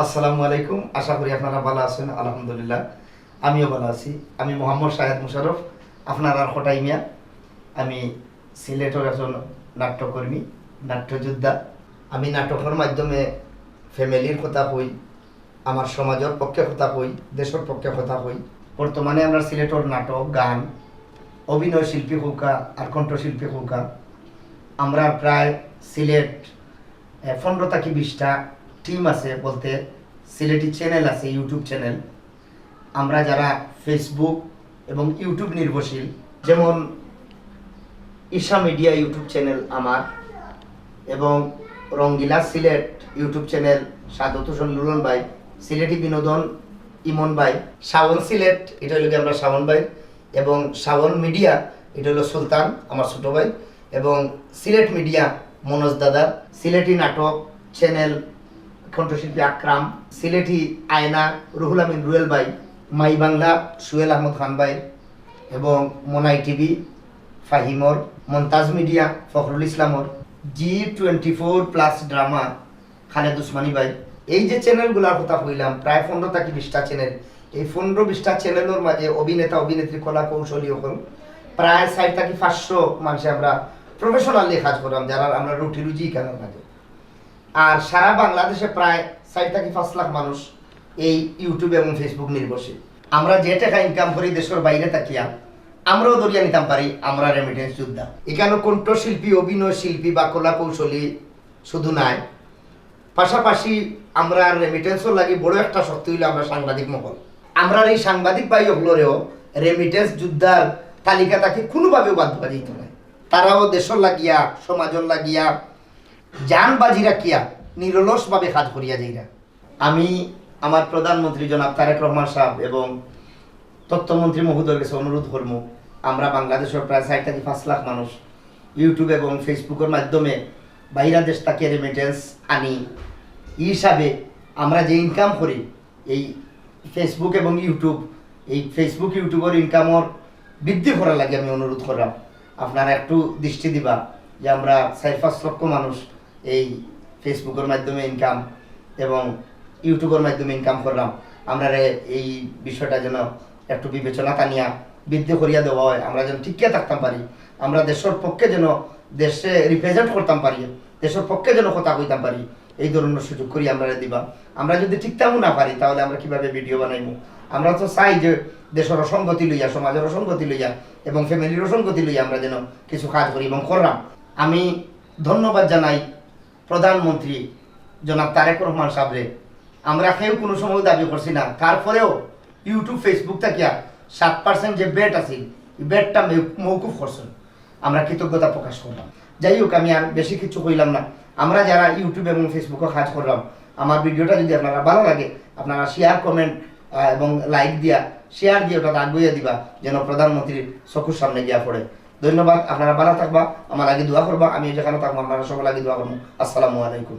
আসসালামু আলাইকুম। আশা করি আপনারা ভালো আছেন। আলহামদুলিল্লাহ আমিও ভালো আছি। আমি মোহাম্মদ শাহেদ মুশারফ, আপনারা হটাই মিয়া। আমি সিলেটের একজন নাট্যকর্মী, নাট্যযোদ্ধা। আমি নাটকের মাধ্যমে ফ্যামিলির কথা কই, আমার সমাজের পক্ষে কথা কই, দেশের পক্ষে কথা কই। বর্তমানে আমরা সিলেটের নাটক, গান, অভিনয় শিল্পী হৌকা আর কণ্ঠশিল্পী হৌকা আমরা প্রায় সিলেট 15 থেকে 20টা টিম আছে, বলতে সিলেটি চ্যানেল আছে, ইউটিউব চ্যানেল। আমরা যারা ফেসবুক এবং ইউটিউব নির্ভরশীল, যেমন ঈশা মিডিয়া ইউটিউব চ্যানেল আমার, এবং রঙ্গিলা সিলেট ইউটিউব চ্যানেল সাদত হোসেন লুলন ভাই, সিলেটি বিনোদন ইমন ভাই, শাওন সিলেট এটা হলো আমরা শাওন ভাই, এবং শাওন মিডিয়া এটা হলো সুলতান আমার ছোট ভাই, এবং সিলেট মিডিয়া মনোজ দাদার, সিলেটি নাটক চ্যানেল কণ্ঠশিল্পী আকরাম, সিলেটি আয়না রুহুল আমিন রুয়েল ভাই, মাই বাংলা সুয়েল আহমদ খান ভাই, এবং মনাই টিভি ফাহিমর, মন্তাজ মিডিয়া ফখরুল ইসলামর, G24+ ড্রামা খালেদ উসমানী ভাই। এই যে চ্যানেলগুলোর কথা কইলাম, প্রায় 15 থেকে 20টা চ্যানেল। এই 15-20টা চ্যানেলের মাঝে অভিনেতা অভিনেত্রী কলা কৌশলী হল প্রায় 4 থেকে 500 মানুষ আমরা প্রফেশনালি কাজ করলাম, যারা আমরা রুটি রুজি কেনার মাঝে। আর সারা বাংলাদেশে প্রায় 4 থেকে 5 লাখ মানুষ এই ইউটিউব এবং ফেসবুক নির্ভরশীল। আমরা যে টাকা ইনকাম করি দেশের বাইরে থাকিয়া আমরাও দরিয়া নিতাম পারি, আমরা রেমিটেন্স যোদ্ধা। এখানে কণ্ঠশিল্পী, অভিনয় শিল্পী বা কলা কৌশলী শুধু নাই, পাশাপাশি আমরা রেমিটেন্সও লাগি বড় একটা শক্তি হইলে আমরা সাংবাদিক মহল। আমরা এই সাংবাদিক ভাই হলেও রেমিটেন্স যোদ্ধার তালিকা তাকে কোনোভাবেও বাদ দেওয়া যেত না। তারাও দেশের লাগিয়া, সমাজের লাগিয়া জান বাজি রাখিয়া নিরলসভাবে কাজ করিয়া যাইরা। আমি আমার প্রধানমন্ত্রী জনাব তারেক রহমান সাহেব এবং তথ্যমন্ত্রী মহোদয়ের কাছে অনুরোধ করবো, আমরা বাংলাদেশের প্রায় 4 থেকে 5 লাখ মানুষ ইউটিউব এবং ফেসবুকের মাধ্যমে বাইরা দেশ থেকে রেমিটেন্স আনি। এই হিসাবে আমরা যে ইনকাম করি এই ফেসবুক এবং ইউটিউব, এই ফেসবুক ইউটিউবের ইনকামর বৃদ্ধি করার লাগে আমি অনুরোধ করলাম। আপনারা একটু দৃষ্টি দিবা যে আমরা 4-5 লক্ষ মানুষ এই ফেসবুকের মাধ্যমে ইনকাম এবং ইউটিউবের মাধ্যমে ইনকাম করলাম। আমরা এই বিষয়টা যেন একটু বিবেচনা টানিয়া বৃদ্ধি করিয়া দেওয়া হয়, আমরা যেন টিকিয়ে থাকতাম পারি, আমরা দেশের পক্ষে যেন দেশে রিপ্রেজেন্ট করতাম পারি, দেশের পক্ষে যেন কথা কইতাম পারি, এই ধরনের সুযোগ করি আমরা দিবা। আমরা যদি ঠিকঠাকও না পারি তাহলে আমরা কিভাবে ভিডিও বানাইবো? আমরা তো চাই যে দেশের অসংগতি লইয়া, সমাজের অসংগতি লইয়া এবং ফ্যামিলির অসংগতি লইয়া আমরা যেন কিছু কাজ করি এবং করলাম। আমি ধন্যবাদ জানাই প্রধানমন্ত্রী জনাব তারেক রহমান সাহেবরে। আমরা কেউ কোনো সময় দাবি করছি না, তারপরেও ইউটিউব ফেসবুক থাকিয়া 7% যে বেট আছে এই বেটটা মৌকুফ করছেন, আমরা কৃতজ্ঞতা প্রকাশ করলাম। যাই হোক, আমি আর বেশি কিছু কইলাম না। আমরা যারা ইউটিউব এবং ফেসবুকে কাজ করলাম, আমার ভিডিওটা যদি আপনারা ভালো লাগে আপনারা শেয়ার, কমেন্ট এবং লাইক দিয়া শেয়ার দিয়ে ওটা আগুইয়া দিবা যেন প্রধানমন্ত্রীর চকুর সামনে গিয়া পড়ে। ধন্যবাদ। আপনারা ভালো থাকবা, আমার আগে দোয়া করবা। আমি যেখানে থাকবো আপনারা সবার আগে দোয়া করবো। আসসালামু আলাইকুম।